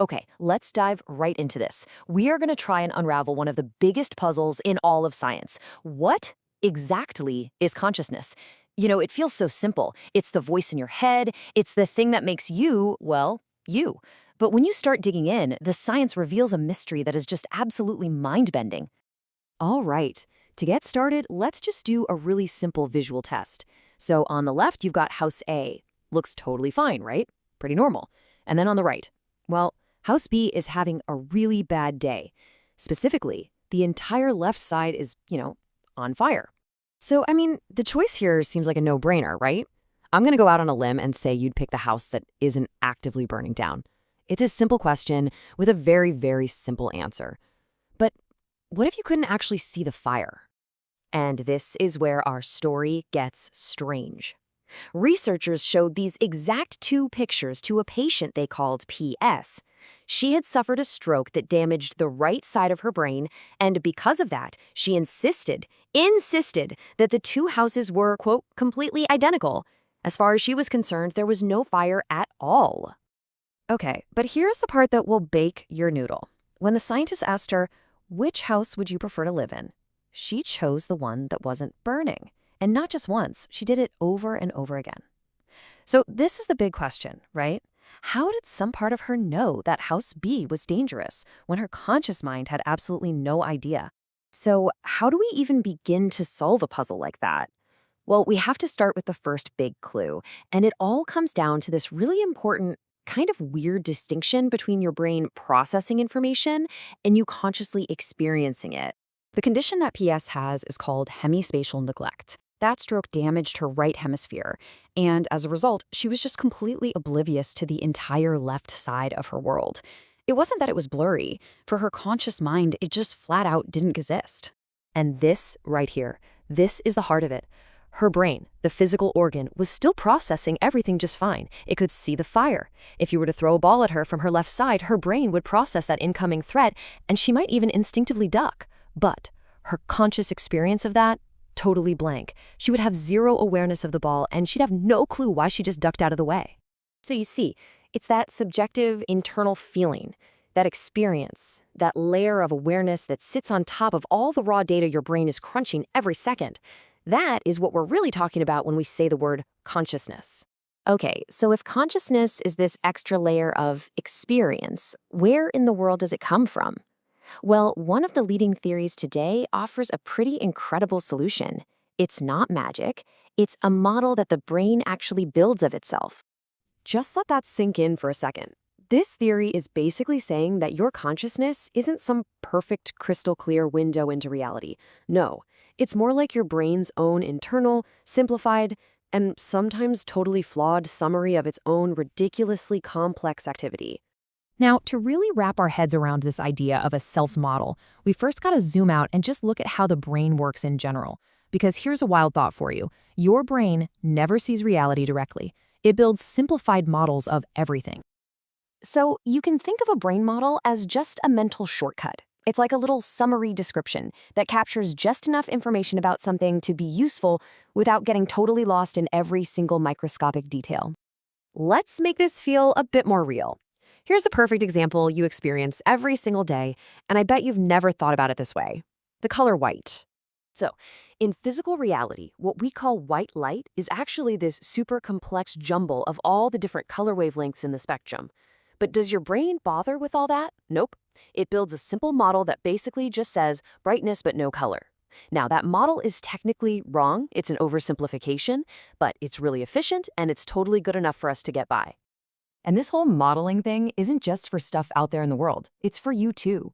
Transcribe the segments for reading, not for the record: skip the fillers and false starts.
Okay, let's dive right into this. We are going to try and unravel one of the biggest puzzles in all of science. What exactly is consciousness? It feels so simple. It's the voice in your head, it's the thing that makes you, well, you. But when you start digging in, the science reveals a mystery that is just absolutely mind-bending. All right, to get started, let's just do a really simple visual test. So on the left, you've got House A. Looks totally fine, right? Pretty normal. And then on the right, well, House B is having a really bad day. Specifically, the entire left side is, on fire. So, the choice here seems like a no-brainer, right? I'm going to go out on a limb and say you'd pick the house that isn't actively burning down. It's a simple question with a very, very simple answer. But what if you couldn't actually see the fire? And this is where our story gets strange. Researchers showed these exact two pictures to a patient they called PS. She had suffered a stroke that damaged the right side of her brain, and because of that, she insisted that the two houses were, quote, completely identical. As far as she was concerned, there was no fire at all. Okay, but here's the part that will bake your noodle. When the scientists asked her, which house would you prefer to live in? She chose the one that wasn't burning. And not just once, she did it over and over again. So this is the big question, right? How did some part of her know that House B was dangerous when her conscious mind had absolutely no idea? So how do we even begin to solve a puzzle like that? Well, we have to start with the first big clue, and it all comes down to this really important, kind of weird distinction between your brain processing information and you consciously experiencing it. The condition that PS has is called hemispatial neglect. That stroke damaged her right hemisphere, and as a result, she was just completely oblivious to the entire left side of her world. It wasn't that it was blurry. For her conscious mind, it just flat out didn't exist. And this right here, this is the heart of it. Her brain, the physical organ, was still processing everything just fine. It could see the fire. If you were to throw a ball at her from her left side, her brain would process that incoming threat, and she might even instinctively duck. But her conscious experience of that, totally blank. She would have zero awareness of the ball, and she'd have no clue why she just ducked out of the way. So you see, it's that subjective internal feeling, that experience, that layer of awareness that sits on top of all the raw data your brain is crunching every second. That is what we're really talking about when we say the word consciousness. Okay, so if consciousness is this extra layer of experience, where in the world does it come from? Well, one of the leading theories today offers a pretty incredible solution. It's not magic. It's a model that the brain actually builds of itself. Just let that sink in for a second. This theory is basically saying that your consciousness isn't some perfect, crystal clear window into reality. No, it's more like your brain's own internal, simplified, and sometimes totally flawed summary of its own ridiculously complex activity. Now, to really wrap our heads around this idea of a self model, we first got to zoom out and just look at how the brain works in general. Because here's a wild thought for you. Your brain never sees reality directly. It builds simplified models of everything. So you can think of a brain model as just a mental shortcut. It's like a little summary description that captures just enough information about something to be useful without getting totally lost in every single microscopic detail. Let's make this feel a bit more real. Here's the perfect example you experience every single day, and I bet you've never thought about it this way. The color white. So, in physical reality, what we call white light is actually this super complex jumble of all the different color wavelengths in the spectrum. But does your brain bother with all that? Nope. It builds a simple model that basically just says brightness but no color. Now, that model is technically wrong. It's an oversimplification, but it's really efficient and it's totally good enough for us to get by. And this whole modeling thing isn't just for stuff out there in the world. It's for you too.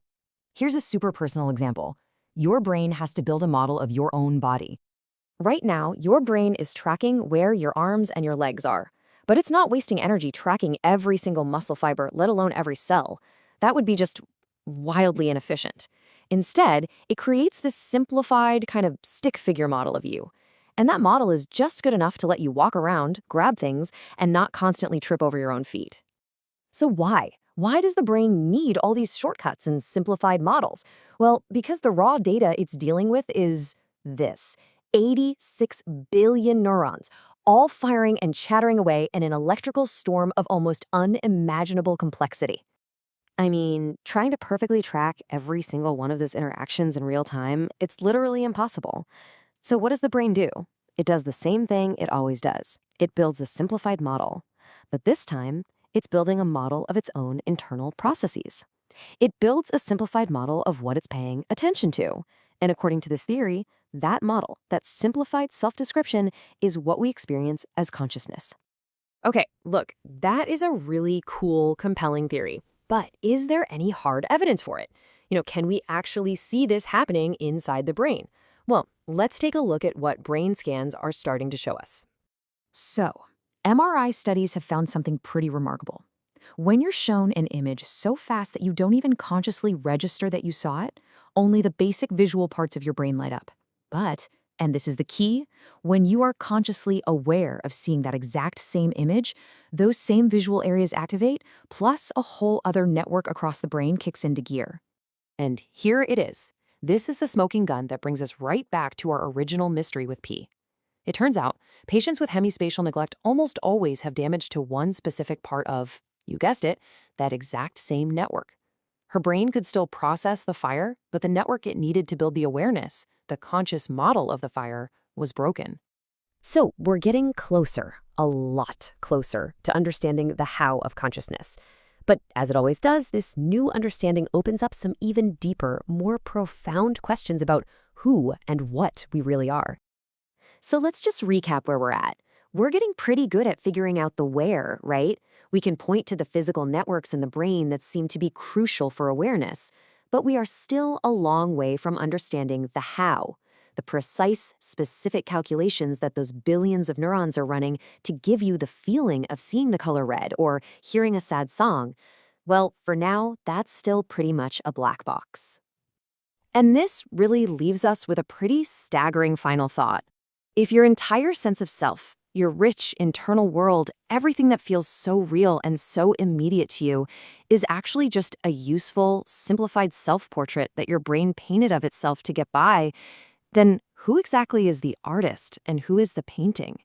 Here's a super personal example. Your brain has to build a model of your own body. Right now, your brain is tracking where your arms and your legs are. But it's not wasting energy tracking every single muscle fiber, let alone every cell. That would be just wildly inefficient. Instead, it creates this simplified kind of stick figure model of you. And that model is just good enough to let you walk around, grab things, and not constantly trip over your own feet. So why? Why does the brain need all these shortcuts and simplified models? Well, because the raw data it's dealing with is this: 86 billion neurons, all firing and chattering away in an electrical storm of almost unimaginable complexity. I mean, trying to perfectly track every single one of those interactions in real time, it's literally impossible. So, what does the brain do? It does the same thing it always does. It builds a simplified model. But this time, it's building a model of its own internal processes. It builds a simplified model of what it's paying attention to. And according to this theory, that model, that simplified self description, is what we experience as consciousness. Okay, look, that is a really cool, compelling theory. But is there any hard evidence for it? Can we actually see this happening inside the brain? Well, let's take a look at what brain scans are starting to show us. So, MRI studies have found something pretty remarkable. When you're shown an image so fast that you don't even consciously register that you saw it, only the basic visual parts of your brain light up. But, and this is the key, when you are consciously aware of seeing that exact same image, those same visual areas activate, plus a whole other network across the brain kicks into gear. And here it is. This is the smoking gun that brings us right back to our original mystery with P. It turns out, patients with hemispatial neglect almost always have damage to one specific part of, you guessed it, that exact same network. Her brain could still process the fire, but the network it needed to build the awareness, the conscious model of the fire, was broken. So, we're getting closer, a lot closer, to understanding the how of consciousness. But as it always does, this new understanding opens up some even deeper, more profound questions about who and what we really are. So let's just recap where we're at. We're getting pretty good at figuring out the where, right? We can point to the physical networks in the brain that seem to be crucial for awareness, but we are still a long way from understanding the how, the precise, specific calculations that those billions of neurons are running to give you the feeling of seeing the color red or hearing a sad song. Well, for now, that's still pretty much a black box. And this really leaves us with a pretty staggering final thought. If your entire sense of self, your rich internal world, everything that feels so real and so immediate to you, is actually just a useful, simplified self-portrait that your brain painted of itself to get by, then who exactly is the artist and who is the painting?